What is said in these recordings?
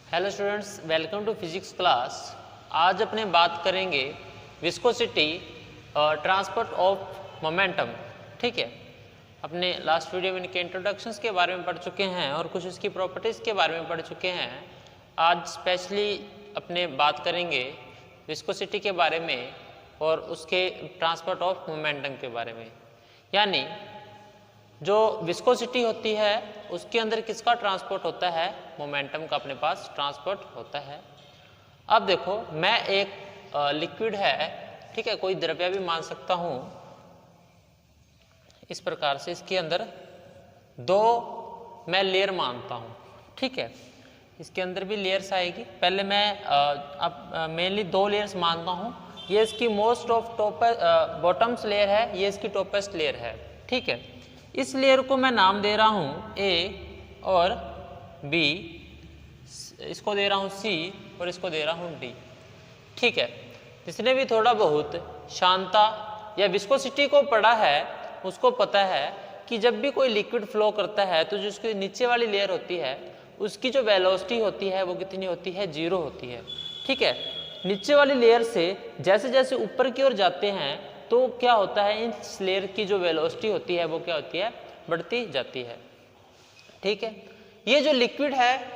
Hello students, welcome to physics class. आज अपने बात करेंगे विस्कोसिटी और ट्रांसपोर्ट ऑफ मोमेंटम। ठीक है, अपने लास्ट वीडियो में इनके इंट्रोडक्शंस के बारे में पढ़ चुके हैं और कुछ इसकी प्रॉपर्टीज़ के बारे में पढ़ चुके हैं। आज स्पेशली अपने बात करेंगे विस्कोसिटी के बारे में और उसके ट्रांसपोर्ट ऑफ मोमेंटम के बारे में। यानी जो विस्कोसिटी होती है उसके अंदर किसका ट्रांसपोर्ट होता है? मोमेंटम का अपने पास ट्रांसपोर्ट होता है। अब देखो, मैं एक लिक्विड है, ठीक है, कोई द्रव्य भी मान सकता हूं इस प्रकार से। इसके अंदर दो मैं लेयर मानता हूं, ठीक है, इसके अंदर भी लेयर्स आएगी। पहले मैं अब मेनली दो लेयर्स मानता हूं। ये इसकी मोस्ट ऑफ बॉटम्स लेयर है, ये इसकी टॉपेस्ट लेयर है, ठीक है। इस लेयर को मैं नाम दे रहा हूं ए और बी, इसको दे रहा हूं सी और इसको दे रहा हूं डी, ठीक है। जिसने भी थोड़ा बहुत शांता या विस्कोसिटी को पढ़ा है उसको पता है कि जब भी कोई लिक्विड फ्लो करता है तो जो उसकी नीचे वाली लेयर होती है उसकी जो वेलोसिटी होती है वो कितनी होती है? 0 होती है, ठीक है। नीचे वाली लेयर से जैसे जैसे ऊपर की ओर जाते हैं तो क्या होता है, इस लेयर की जो वेलोसिटी होती है वो क्या होती है? बढ़ती जाती है, ठीक है। ये जो लिक्विड है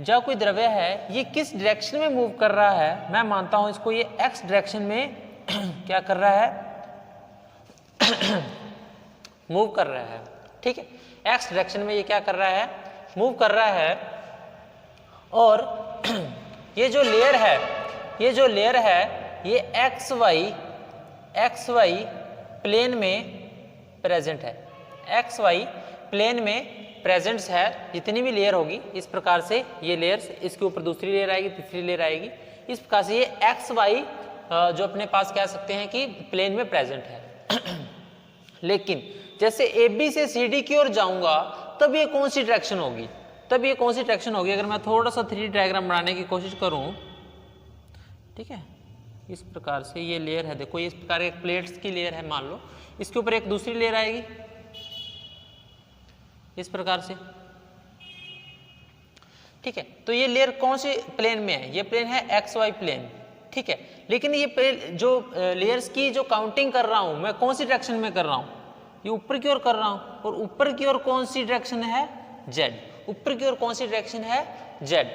या कोई द्रव्य है, ये किस डायरेक्शन में मूव कर रहा है? मैं मानता हूं इसको ये एक्स डायरेक्शन में क्या कर रहा है? मूव कर रहा है, ठीक है। एक्स डायरेक्शन में ये क्या कर रहा है? मूव कर रहा है। और ये जो लेयर है, ये एक्स वाई प्लेन में प्रेजेंट है, एक्स वाई प्लेन में प्रेजेंट है। जितनी भी लेयर होगी इस प्रकार से ये लेयर्स, इसके ऊपर दूसरी लेयर आएगी, तीसरी लेयर आएगी, इस प्रकार से ये एक्स वाई जो अपने पास कह सकते हैं कि प्लेन में प्रेजेंट है। लेकिन जैसे ए बी से सी डी की ओर जाऊंगा तब ये कौन सी डायरेक्शन होगी? अगर मैं थोड़ा सा 3D डायग्राम बनाने की कोशिश करूं, ठीक है, इस प्रकार से ये लेयर है, देखो, इस प्रकार एक प्लेट्स की लेयर है मान लो, इसके ऊपर एक दूसरी लेयर आएगी इस प्रकार से, ठीक है। तो ये लेयर कौन से प्लेन में है? ये प्लेन है एक्स वाई प्लेन, ठीक है। लेकिन ये जो लेयर्स की जो काउंटिंग कर रहा हूं मैं कौन सी डायरेक्शन में कर रहा हूं? ये ऊपर की ओर कर रहा हूं। और ऊपर की ओर कौन सी डायरेक्शन है? जेड। ऊपर की ओर कौन सी डायरेक्शन है? जेड।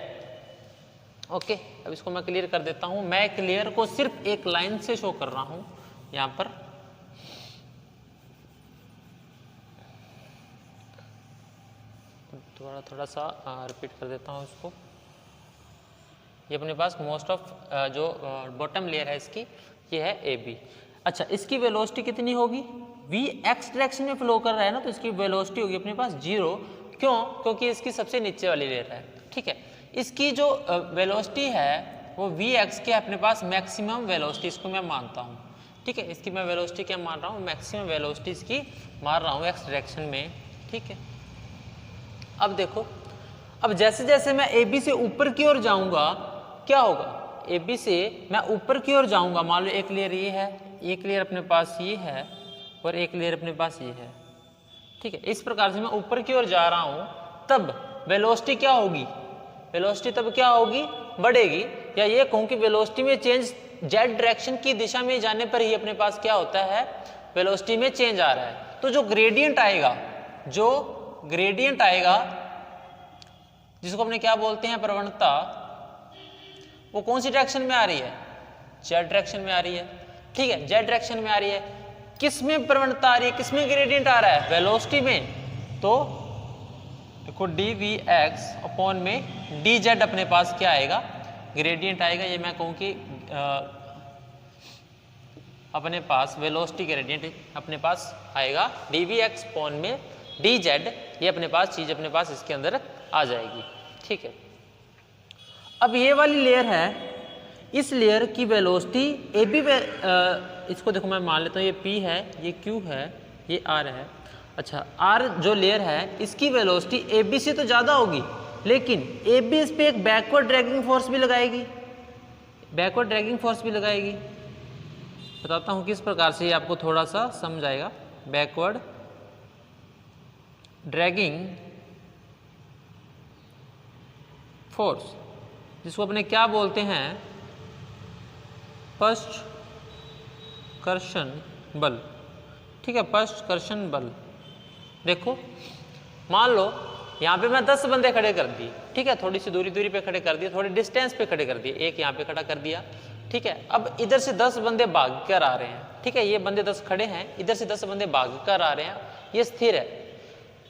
ओके, अब इसको मैं क्लियर कर देता हूं। मैं एक लेयर को सिर्फ एक लाइन से शो कर रहा हूं यहां पर, थोड़ा सा रिपीट कर देता हूं इसको। ये अपने पास मोस्ट ऑफ जो बॉटम लेयर है इसकी, ये है ए बी। अच्छा, इसकी वेलोसिटी कितनी होगी? वी एक्स डायरेक्शन में फ्लो कर रहा है ना, तो इसकी वेलोसिटी होगी अपने पास 0। क्यों? क्योंकि इसकी सबसे नीचे वाली लेयर है, ठीक है। इसकी जो वेलोसिटी है वो वी एक्स के अपने पास मैक्सिमम वेलोसिटी, इसको मैं मानता हूँ, ठीक है। इसकी मैं वेलोसिटी क्या मान रहा हूँ? मैक्सिमम वेलोसिटी इसकी मार रहा हूँ एक्स डायरेक्शन में, ठीक है। अब देखो, अब जैसे जैसे मैं ए बी से ऊपर की ओर जाऊंगा क्या होगा? ए बी से मैं ऊपर की ओर जाऊंगा, मान लो एक लेयर ये है, एक लेयर अपने पास ये है और एक लेयर अपने पास ये है, ठीक है। इस प्रकार से मैं ऊपर की ओर जा रहा हूं, तब वेलोसिटी क्या होगी? वेलोसिटी तब क्या होगी? बढ़ेगी। या ये कहूं कि वेलोसिटी में चेंज जेड डायरेक्शन की दिशा में जाने पर ही अपने पास क्या होता है? वेलोसिटी में चेंज आ रहा है। तो जो ग्रेडियंट आएगा, जिसको अपने क्या बोलते हैं? प्रवणता, वो कौन सी डायरेक्शन में आ रही है? जेड डायरेक्शन में आ रही है, ठीक है, जेड डायरेक्शन में आ रही है। किस में प्रवणता आ रही है? किस में ग्रेडियंट आ रहा है? वेलोसिटी में। तो देखो, डी वी एक्स अपॉन में डी जेड अपने पास क्या आएगा? ग्रेडियंट आएगा। ये मैं कहूँ कि अपने पास वेलोसिटी ग्रेडियंट अपने पास आएगा डी वी एक्स अपॉन में डी जेड। ये अपने पास चीज अपने पास इसके अंदर आ जाएगी, ठीक है। अब ये वाली लेयर है, इस लेयर की वेलोसिटी ए बी, इसको देखो मैं मान लेता हूँ, ये P है, ये Q है, ये R है। अच्छा, R जो लेयर है इसकी वेलोसिटी ए बी से तो ज़्यादा होगी, लेकिन ए बी इस पे एक बैकवर्ड ड्रैगिंग फोर्स भी लगाएगी। बताता हूँ किस प्रकार से, ये आपको थोड़ा सा समझ आएगा। बैकवर्ड ड्रैगिंग फोर्स, जिसको अपने क्या बोलते हैं, पृष्ठ कर्षण बल। ठीक है, पृष्ठ कर्षण बल। देखो मान लो यहाँ पे मैं 10 बंदे खड़े कर दिए, ठीक है, थोड़ी सी दूरी पे खड़े कर दिए, थोड़ी डिस्टेंस पे खड़े कर दिए, एक यहाँ पे खड़ा कर दिया, ठीक है। अब इधर से 10 बंदे भाग कर आ रहे हैं, ठीक है, ये बंदे 10 खड़े हैं, इधर से 10 बंदे भाग कर आ रहे हैं, ये स्थिर है।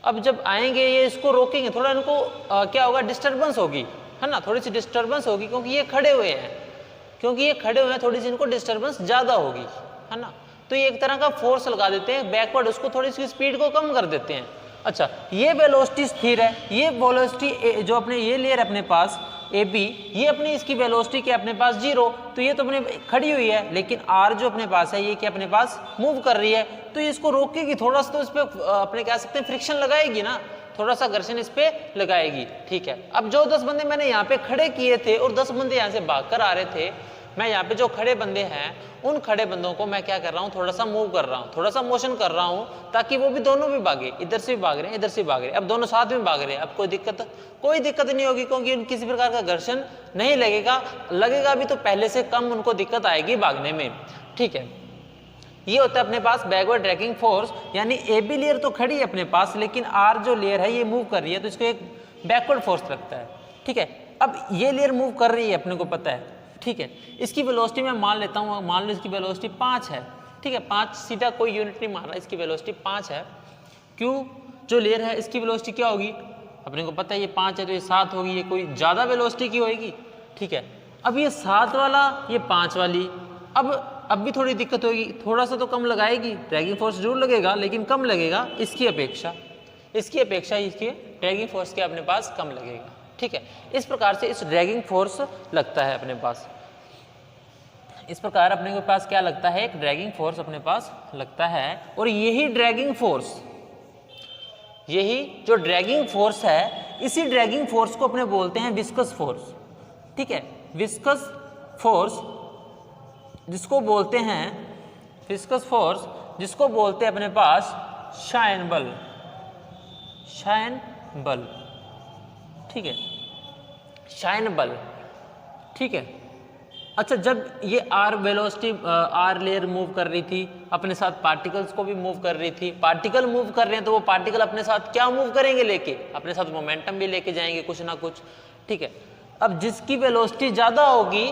अब जब आएंगे ये इसको रोकेंगे, थोड़ा इनको क्या होगा, डिस्टर्बेंस होगी, है ना, थोड़ी सी डिस्टर्बेंस होगी, क्योंकि ये खड़े हुए हैं, थोड़ी सी इनको डिस्टर्बेंस ज़्यादा होगी, है ना। तो ये एक तरह का फोर्स लगा देते हैं बैकवर्ड, उसको थोड़ी सी स्पीड को कम कर देते हैं। अच्छा, ये वेलोसिटी स्थिर है, ये वेलोसिटी जो अपने ये लेयर अपने पास AB, ये अपनी इसकी वेलोसिटी क्या अपने पास 0, तो ये तो अपने खड़ी हुई है, लेकिन R जो अपने पास है ये क्या अपने पास मूव कर रही है, तो ये इसको रोकेगी, थोड़ा सा तो इस पर अपने कह सकते हैं फ्रिक्शन लगाएगी ना, थोड़ा सा घर्षण इस पे लगाएगी, ठीक है। अब जो 10 बंदे मैंने यहाँ पे खड़े किए थे और 10 बंदे यहाँ से भाग कर आ रहे थे, मैं यहाँ पे जो खड़े बंदे हैं उन खड़े बंदों को मैं क्या कर रहा हूँ, थोड़ा सा मूव कर रहा हूँ, थोड़ा सा मोशन कर रहा हूँ, ताकि वो भी दोनों भी भागे, इधर से भी भाग रहे हैं, इधर से भी भाग रहे हैं, अब दोनों साथ में भाग रहे हैं। अब कोई दिक्कत नहीं होगी, क्योंकि किसी प्रकार का घर्षण नहीं लगेगा भी तो पहले से कम उनको दिक्कत आएगी भागने में, ठीक है। ये होता है अपने पास बैकवर्ड ड्रैगिंग फोर्स, यानी AB लेयर तो खड़ी है अपने पास, लेकिन R जो लेयर है ये मूव कर रही है, तो इसको एक बैकवर्ड फोर्स लगता है, ठीक है। अब ये लेयर मूव कर रही है, अपने को पता है, ठीक है। इसकी वेलोसिटी मैं मान लेता हूँ, मान लो इसकी वेलोसिटी 5 है, ठीक है, 5 सीधा कोई यूनिट नहीं मान रहा, इसकी वेलोसिटी 5 है। Q जो लेयर है इसकी वेलोसिटी क्या होगी, अपने को पता है ये 5 है तो ये 7 होगी, ये कोई ज़्यादा वेलोसिटी की होगी, ठीक है। अब ये 7 वाला, ये 5 वाली, अब भी थोड़ी दिक्कत होगी, थोड़ा सा तो कम लगाएगी, ड्रैगिंग फोर्स जरूर लगेगा लेकिन कम लगेगा इसकी अपेक्षा इसकी ड्रैगिंग फोर्स के अपने पास कम लगेगा, ठीक है। इस प्रकार से इस ड्रैगिंग फोर्स लगता है अपने पास, इस प्रकार अपने के पास क्या लगता है, एक ड्रैगिंग फोर्स अपने पास लगता है। और यही जो ड्रैगिंग फोर्स है, इसी ड्रैगिंग फोर्स को अपने बोलते हैं विस्कस फोर्स, ठीक है। विस्कस फोर्स जिसको बोलते हैं अपने पास शायन बल, ठीक है, शायन बल, ठीक है। अच्छा, जब ये R लेयर मूव कर रही थी, अपने साथ पार्टिकल्स को भी मूव कर रही थी, पार्टिकल मूव कर रहे हैं तो वो पार्टिकल अपने साथ क्या मूव करेंगे, लेके अपने साथ मोमेंटम भी लेके जाएंगे कुछ ना कुछ, ठीक है। अब जिसकी वेलोसिटी ज़्यादा होगी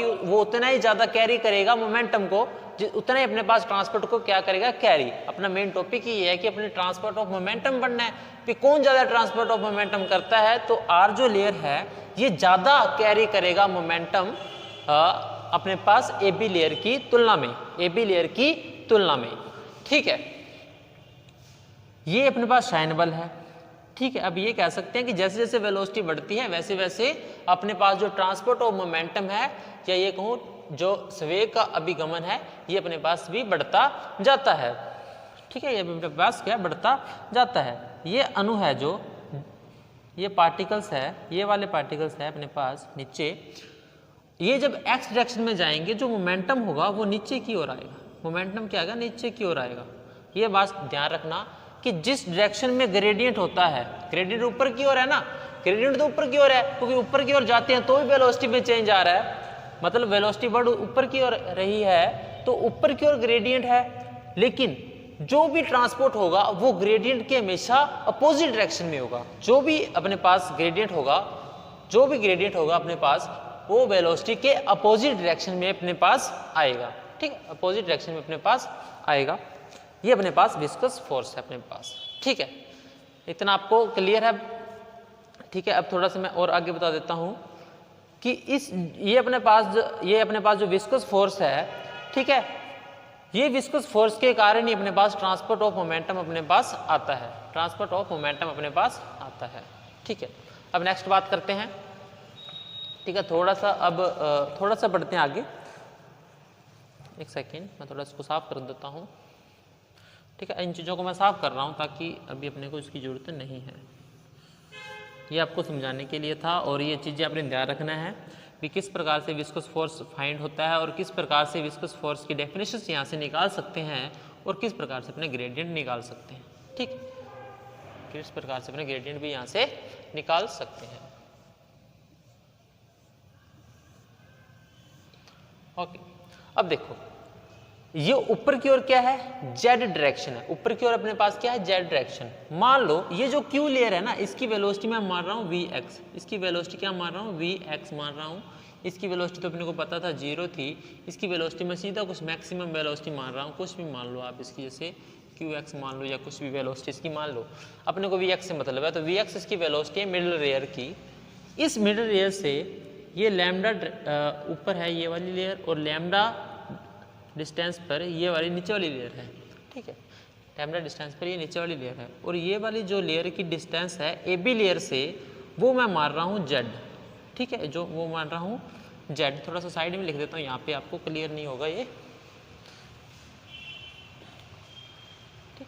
वो उतना ही ज़्यादा कैरी करेगा मोमेंटम को, उतना ही अपने पास ट्रांसपोर्ट को क्या करेगा, कैरी। अपना मेन टॉपिक ये है कि अपने ट्रांसपोर्ट ऑफ मोमेंटम बढ़ना है, कि कौन ज़्यादा ट्रांसपोर्ट ऑफ मोमेंटम करता है, तो R जो लेयर है ये ज़्यादा कैरी करेगा मोमेंटम अपने पास AB लेयर की तुलना में, ठीक है। ये अपने पास शायन बल है, ठीक है। अब ये कह सकते हैं कि जैसे जैसे वेलोसिटी बढ़ती है वैसे वैसे अपने पास जो ट्रांसपोर्ट ऑफ मोमेंटम है, या ये कहूँ जो संवेग का अभिगमन है, ये अपने पास भी बढ़ता जाता है, ठीक है। ये अपने पास क्या बढ़ता जाता है। ये अणु है, जो ये पार्टिकल्स है, ये वाले पार्टिकल्स है अपने पास नीचे, ये जब एक्स डायरेक्शन में जाएंगे जो मोमेंटम होगा वो नीचे की ओर आएगा, मोमेंटम क्या आएगा, नीचे की ओर आएगा। ये बात ध्यान रखना कि जिस डायरेक्शन में ग्रेडियंट होता है, ग्रेडियंट ऊपर की ओर है ना, ग्रेडियंट तो ऊपर की ओर है, क्योंकि ऊपर की ओर जाते हैं तो भी वेलोसिटी में चेंज आ रहा है, मतलब वेलोसिटी बढ़ ऊपर की ओर रही है तो ऊपर की ओर ग्रेडियंट है, लेकिन जो भी ट्रांसपोर्ट होगा वो ग्रेडियंट के हमेशा अपोजिट डायरेक्शन में होगा। जो भी अपने पास ग्रेडियंट होगा अपने पास, वो वेलोसिटी के अपोजिट डायरेक्शन में अपने पास आएगा, ठीक है, अपोजिट डायरेक्शन में अपने पास आएगा। ये अपने पास विस्कस फोर्स है अपने पास, ठीक है। इतना आपको क्लियर है, ठीक है। अब थोड़ा सा मैं और आगे बता देता हूँ कि ये अपने पास जो विस्कस फोर्स है, ठीक है, ये विस्कस फोर्स के कारण ही अपने पास ट्रांसपोर्ट ऑफ मोमेंटम अपने पास आता है, ठीक है। अब नेक्स्ट बात करते हैं, ठीक है। थोड़ा सा बढ़ते हैं आगे, एक सेकेंड, मैं थोड़ा इसको साफ कर देता हूँ, ठीक है। इन चीज़ों को मैं साफ कर रहा हूँ ताकि अभी अपने को इसकी ज़रूरत नहीं है, ये आपको समझाने के लिए था। और ये चीज़ें आपने ध्यान रखना है कि किस प्रकार से विस्कस फोर्स फाइंड होता है, और किस प्रकार से विस्कस फोर्स की डेफिनेशन यहाँ से निकाल सकते हैं, और किस प्रकार से अपने ग्रेडियंट निकाल सकते हैं, ठीक, किस प्रकार से अपने ग्रेडियंट भी यहाँ से निकाल सकते हैं। ओके, अब देखो ये ऊपर की ओर क्या है, जेड डायरेक्शन है, ऊपर की ओर अपने पास क्या है, जेड डायरेक्शन। मान लो ये जो क्यू लेयर है ना, इसकी वेलोसिटी मैं मान रहा हूँ Vx, इसकी वेलोसिटी क्या मान रहा हूँ, Vx मान रहा हूँ। इसकी वेलोसिटी तो अपने को पता था 0 थी, इसकी वेलोसिटी मैं सीधा कुछ मैक्सिमम वेलोसिटी मान रहा हूँ, कुछ भी मान लो आप इसकी, जैसे Qx मान लो या कुछ भी वेलोसिटी इसकी मान लो, अपने को Vx से मतलब है, तो Vx इसकी वेलोसिटी है मिडल लेयर की। इस मिडल लेयर से ये लैम्डा ऊपर है ये वाली लेयर, और लैम्डा डिस्टेंस पर ये वाली नीचे वाली लेयर है, ठीक है, लैम्डा डिस्टेंस पर ये नीचे वाली लेयर है, और ये वाली जो लेयर की डिस्टेंस है ए बी लेयर से वो मैं मान रहा हूँ जेड, ठीक है, जो वो मान रहा हूँ जेड। थोड़ा सा साइड में लिख देता हूँ, यहाँ पे आपको क्लियर नहीं होगा ये, ठीक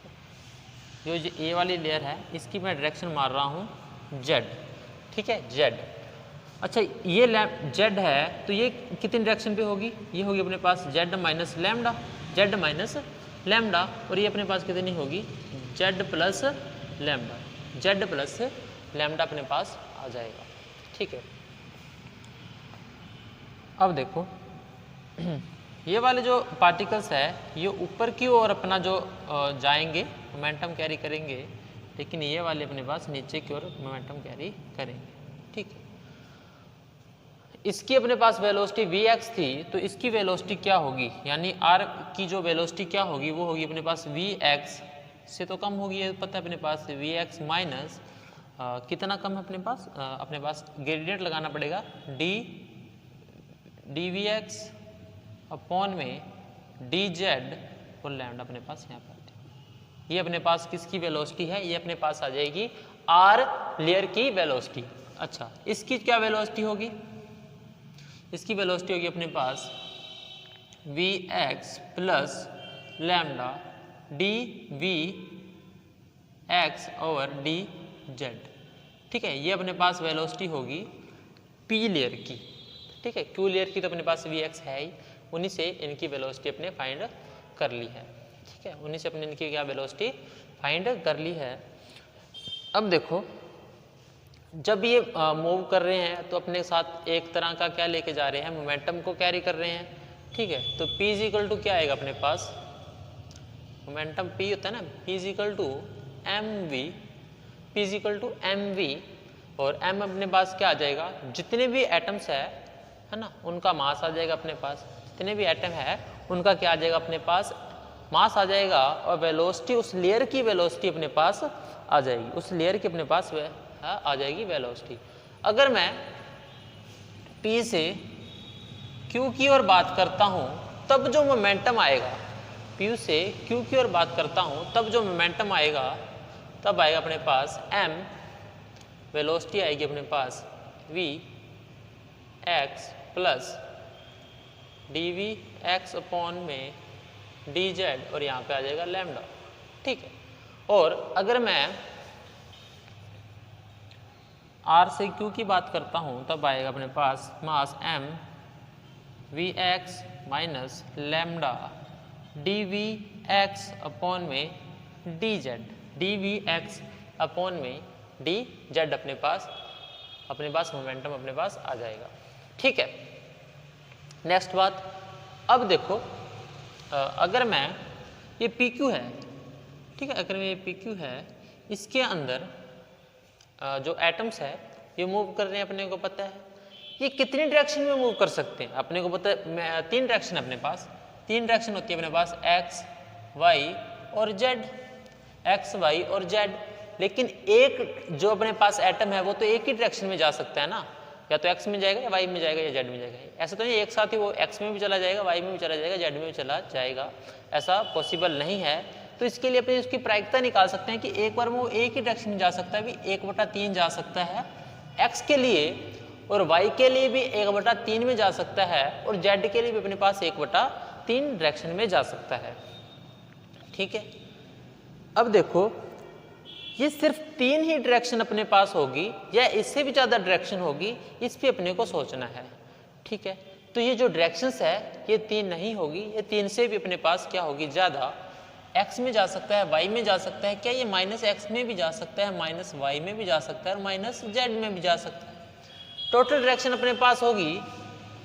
है, जो ए वाली लेयर है इसकी मैं डायरेक्शन मार रहा हूँ जेड, ठीक है, जेड। अच्छा ये जेड है तो ये कितनी डायरेक्शन पे होगी, ये होगी अपने पास z minus lambda, z minus lambda, और ये अपने पास कितनी होगी, z plus lambda, z plus lambda अपने पास आ जाएगा, ठीक है। अब देखो ये वाले जो पार्टिकल्स है ये ऊपर की ओर अपना जो जाएंगे, मोमेंटम कैरी करेंगे, लेकिन ये वाले अपने पास नीचे की ओर मोमेंटम कैरी करेंगे, ठीक है। इसकी अपने पास वेलोसिटी Vx थी, तो इसकी वेलोसिटी क्या होगी, यानी r की जो वेलोसिटी क्या होगी वो होगी अपने पास Vx से तो कम होगी, ये पता है अपने पास, Vx माइनस कितना कम है अपने पास ग्रेडियंट लगाना पड़ेगा dVx अपॉन में dz और लैम्डा अपने पास यहाँ पर। ये अपने पास किसकी वेलोसिटी है, ये अपने पास आ जाएगी r लेयर की वेलोसिटी। अच्छा इसकी क्या वेलोसिटी होगी, इसकी वेलोसिटी होगी अपने पास Vx plus lambda dVx over dz, ठीक है। ये अपने पास वेलोसिटी होगी P लेयर की, ठीक है, Q लेयर की तो अपने पास Vx है ही, उन्हीं से इनकी वेलोसिटी अपने फाइंड कर ली है, ठीक है, उन्हीं से अपने इनकी क्या वेलोसिटी फाइंड कर ली है। अब देखो जब ये मूव कर रहे हैं तो अपने साथ एक तरह का क्या लेके जा रहे हैं, मोमेंटम को कैरी कर रहे हैं, ठीक है। तो P इज इक्वल टू क्या आएगा अपने पास, मोमेंटम P होता है ना, P is equal to mv, P is equal to mv, और m अपने पास क्या आ जाएगा, जितने भी एटम्स है ना उनका मास आ जाएगा अपने पास, जितने भी एटम है उनका क्या आ जाएगा अपने पास, मास आ जाएगा, और वेलोसिटी उस लेयर की वेलोसिटी अपने पास आ जाएगी, उस लेयर की अपने पास आ जाएगी वेलोसिटी। अगर मैं P से Q की ओर बात करता हूं तब जो मोमेंटम आएगा, P से Q की ओर बात करता हूं तब जो मोमेंटम आएगा, तब आएगा अपने पास m, वेलोसिटी आएगी अपने पास Vx प्लस dVx अपॉन में dz, और यहाँ पे आ जाएगा लैम्डा, ठीक है। और अगर मैं R से Q की बात करता हूँ तब आएगा अपने पास मास m Vx minus lambda dVx upon में dz, dVx अपॉन में dz अपने पास मोमेंटम अपने पास आ जाएगा, ठीक है। नेक्स्ट बात, अब देखो अगर मैं ये PQ है, ठीक है, अगर ये PQ है, इसके अंदर जो एटम्स है ये मूव कर रहे हैं, अपने को पता है ये कितनी डायरेक्शन में मूव कर सकते हैं, अपने को पता है 3 डायरेक्शन अपने पास, 3 डायरेक्शन होती है अपने पास x, y और z, x, y और z। लेकिन एक जो अपने पास एटम है वो तो एक ही डायरेक्शन में जा सकता है ना, या तो x में जाएगा या y में जाएगा या z में जाएगा, ऐसा तो नहीं एक साथ ही वो x में भी चला जाएगा, y में भी चला जाएगा, z में भी चला जाएगा, ऐसा पॉसिबल नहीं है। तो इसके लिए अपने उसकी प्रायिकता निकाल सकते हैं कि एक बार में वो एक ही डायरेक्शन में जा सकता है, भी 1/3 जा सकता है x के लिए, और y के लिए भी 1/3 में जा सकता है, और z के लिए भी अपने पास 1/3 डायरेक्शन में जा सकता है, ठीक है। अब देखो ये सिर्फ 3 ही डायरेक्शन अपने पास होगी या इससे भी ज़्यादा डायरेक्शन होगी, इस पे अपने को सोचना है, ठीक है। तो ये जो डायरेक्शंस है ये 3 नहीं होगी, ये 3 से भी अपने पास क्या होगी ज़्यादा, x में जा सकता है, y में जा सकता है, क्या ये -x में भी जा सकता है, -y में भी जा सकता है, और -z में भी जा सकता है। टोटल डायरेक्शन अपने पास होगी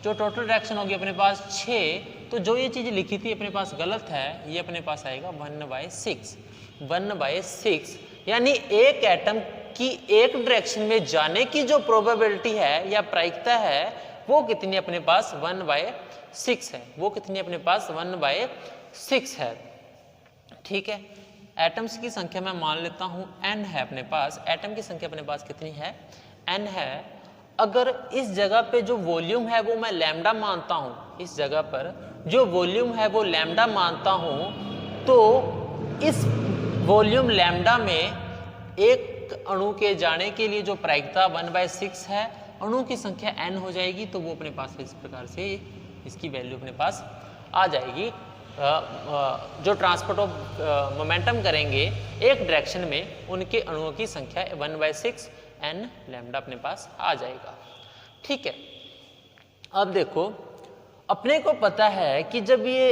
जो टोटल डायरेक्शन होगी अपने पास 6, तो जो ये चीज़ लिखी थी अपने पास गलत है, ये अपने पास आएगा 1/6। 1/6 यानी एक एटम की एक डायरेक्शन में जाने की जो प्रोबेबिलिटी है या प्रायिकता है वो कितनी अपने पास 1/6 है। वो कितनी अपने पास 1/6 है। ठीक है, एटम्स की संख्या मैं मान लेता हूं n है अपने पास। एटम की संख्या अपने पास कितनी है? n है। अगर इस जगह पे जो वॉल्यूम है वो मैं लैम्डा मानता हूं, इस जगह पर जो वॉल्यूम है वो लैम्डा मानता हूं, तो इस वॉल्यूम लैम्डा में एक अणु के जाने के लिए जो प्रायिकता 1/6 है, अणु की संख्या n हो जाएगी, तो वो अपने पास इस प्रकार से इसकी वैल्यू अपने पास आ जाएगी। जो ट्रांसपोर्ट ऑफ मोमेंटम करेंगे एक डायरेक्शन में, उनके अणुओं की संख्या 1/6 n लैम्डा अपने पास आ जाएगा। ठीक है, अब देखो अपने को पता है कि जब ये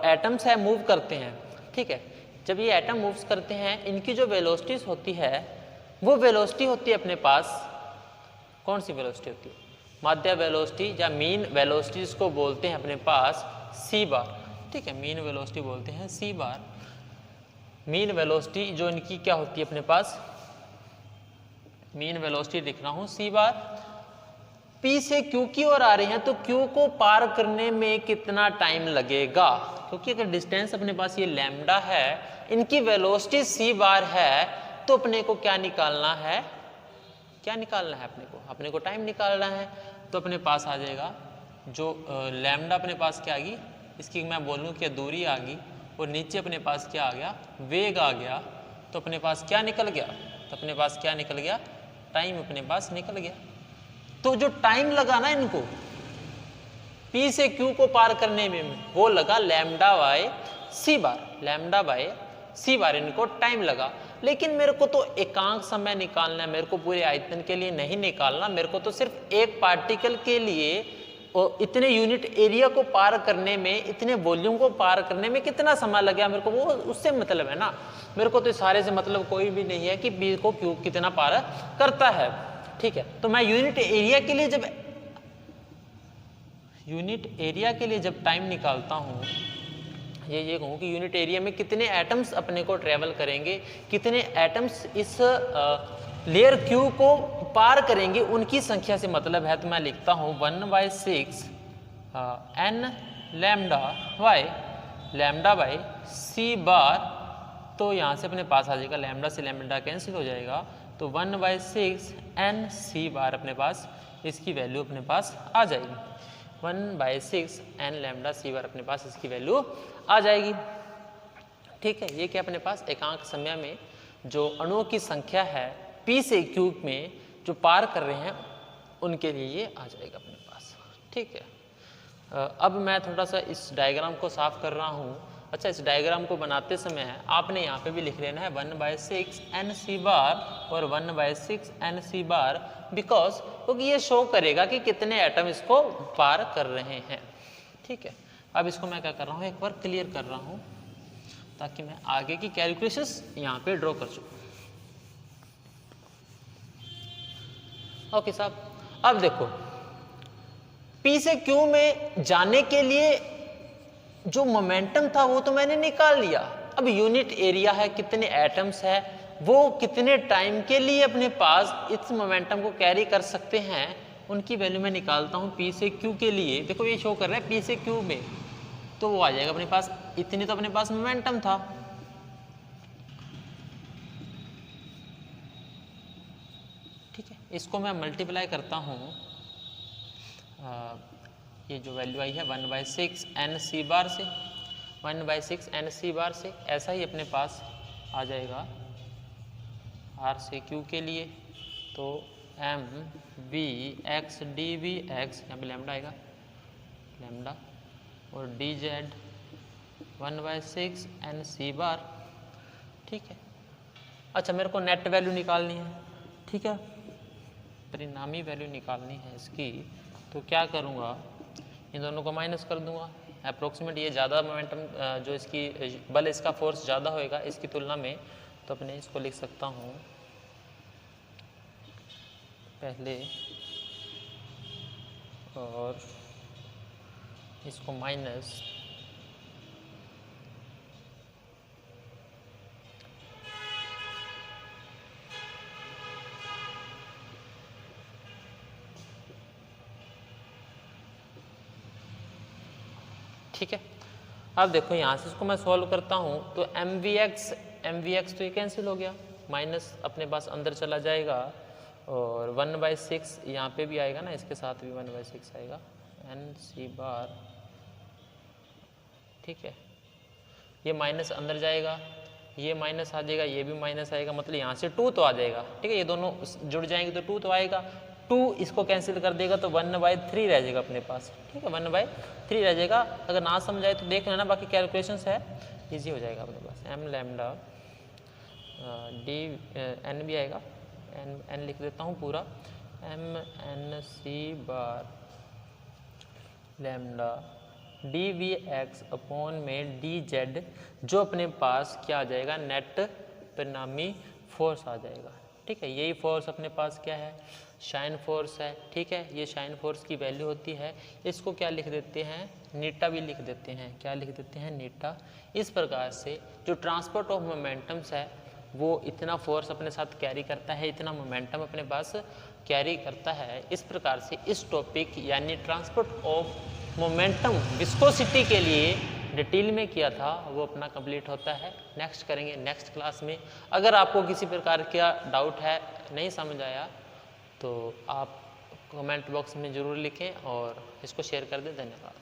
एटम्स है मूव करते हैं, ठीक है, जब ये एटम मूव्स करते हैं इनकी जो वेलोसिटीज होती है वो वेलोसिटी होती है अपने पास, कौन सी वेलोसिटी होती है? माध्य वेलोसिटी या मीन वेलोसिटी जिसको बोलते हैं अपने पास c बार। ठीक है, मीन वेलोसिटी बोलते हैं c बार। मीन वेलोसिटी जो इनकी क्या होती है अपने पास, मीन वेलोसिटी लिख रहा हूं c बार। P से Q की ओर आ रहे हैं तो Q को पार करने में कितना टाइम लगेगा, क्योंकि अगर डिस्टेंस अपने पास ये लैम्डा है, इनकी वेलोसिटी c बार है, तो अपने को क्या निकालना है? क्या निकालना है अपने को टाइम निकालना है। तो अपने पास आ जाएगा जो लैम्डा अपने पास क्या आ गई, इसकी मैं बोलूँ कि दूरी आ गई, और नीचे अपने पास क्या आ गया? वेग आ गया। तो अपने पास क्या निकल गया? तो अपने पास क्या निकल गया? टाइम अपने पास निकल गया। तो जो टाइम लगा ना इनको P से Q को पार करने में, वो लगा lambda by c bar, lambda by c बार इनको टाइम लगा। लेकिन मेरे को तो एकांक समय निकालना है, मेरे को पूरे आयतन के लिए नहीं निकालना, मेरे को तो सिर्फ एक पार्टिकल के लिए और इतने यूनिट एरिया को पार करने में, इतने वॉल्यूम को पार करने में कितना समय लगा, मेरे को वो उससे मतलब है ना। मेरे को तो सारे से मतलब कोई भी नहीं है कि P को Q कितना पार करता है। ठीक है, तो मैं यूनिट एरिया के लिए जब टाइम निकालता हूँ, ये कहूँ कि यूनिट एरिया में कितने एटम्स अपने को ट्रेवल करेंगे, कितने एटम्स इस लेयर Q को पार करेंगे, उनकी संख्या से मतलब है। तो मैं लिखता हूँ 1/6 n लैम्डा बाय c बार। तो यहाँ से अपने पास आ जाएगा, लैम्डा से लैम्डा कैंसिल हो जाएगा, तो 1/6 n c बार अपने पास इसकी वैल्यू अपने पास आ जाएगी। 1/6 n लैम्डा c बार अपने पास इसकी वैल्यू आ जाएगी। ठीक है, ये क्या अपने पास एकांक समय में जो अणुओं की संख्या है P से Q में जो पार कर रहे हैं उनके लिए ये आ जाएगा अपने पास। ठीक है, अब मैं थोड़ा सा इस डायग्राम को साफ कर रहा हूँ। अच्छा, इस डायग्राम को बनाते समय आपने यहाँ पे भी लिख लेना है 1/6 n c बार और 1/6 n c बार, बिकॉज क्योंकि ये शो करेगा कि कितने एटम इसको पार कर रहे हैं। ठीक है, अब इसको मैं क्या कर रहा हूँ, एक बार क्लियर कर रहा हूँ ताकि मैं आगे की कैलकुलेशंस यहाँ पे ड्रॉ कर सकूँ। ओके साहब, अब देखो P से Q में जाने के लिए जो मोमेंटम था वो तो मैंने निकाल लिया। अब यूनिट एरिया है, कितने एटम्स है, वो कितने टाइम के लिए अपने पास इस मोमेंटम को कैरी कर सकते हैं, उनकी वैल्यू मैं निकालता हूँ P से Q के लिए। देखो ये शो कर रहा है P से Q में, तो वो आ जाएगा अपने पास, इतनी तो अपने पास मोमेंटम था। ठीक है, इसको मैं मल्टीप्लाई करता हूँ, ये जो वैल्यू आई है 1/6 n c बार से, 1/6 n c बार से, ऐसा ही अपने पास आ जाएगा R से Q के लिए। तो m b x d v x, यहाँ पे लैम्डा आएगा, लैम्डा, और d z 1/6 n c बार। ठीक है, अच्छा मेरे को नेट वैल्यू निकालनी है। ठीक है, परिणामी वैल्यू निकालनी है इसकी, तो क्या करूँगा, इन दोनों को माइनस कर दूंगा। अप्रोक्सीमेट ये ज़्यादा मोमेंटम जो इसकी बल, इसका फोर्स ज़्यादा होएगा इसकी तुलना में, तो अपने इसको लिख सकता हूँ पहले और इसको माइनस ठीक है। अब देखो यहाँ से इसको मैं सॉल्व करता हूँ तो एम वी एक्स तो ये कैंसिल हो गया, माइनस अपने पास अंदर चला जाएगा और 1/6 यहाँ पे भी आएगा ना, इसके साथ भी 1/6 आएगा एन सी बार, ठीक है। ये माइनस अंदर जाएगा, ये माइनस आ जाएगा, ये भी माइनस आएगा, मतलब यहाँ से 2 तो आ जाएगा, ठीक है। ये दोनों जुड़ जाएंगे तो 2 तो आएगा, 2 इसको कैंसिल कर देगा तो 1/3 रह जाएगा अपने पास, ठीक है। 1/3 रह जाएगा। अगर ना समझ आए तो देख लेना, बाकी कैलकुलेशंस है, इजी हो जाएगा अपने पास। एम लैम्डा डी एन भी आएगा, एन लिख देता हूँ पूरा, M N C bar lambda D V X upon में डी जेड, जो अपने पास क्या आ जाएगा, नेट परिणामी फोर्स आ जाएगा, ठीक है। यही फोर्स अपने पास क्या है, शाइन फोर्स है, ठीक है। ये शाइन फोर्स की वैल्यू होती है, इसको क्या लिख देते हैं, नीटा भी लिख देते हैं, क्या लिख देते हैं, नीटा। इस प्रकार से जो ट्रांसपोर्ट ऑफ मोमेंटम्स है वो इतना फोर्स अपने साथ कैरी करता है, इतना मोमेंटम अपने पास कैरी करता है। इस प्रकार से इस टॉपिक यानी ट्रांसपोर्ट ऑफ मोमेंटम विस्कोसिटी के लिए डिटेल में किया था वो अपना कंप्लीट होता है। नेक्स्ट करेंगे नेक्स्ट क्लास में। अगर आपको किसी प्रकार का डाउट है, नहीं समझ आया, तो आप कमेंट बॉक्स में ज़रूर लिखें और इसको शेयर कर दें। धन्यवाद।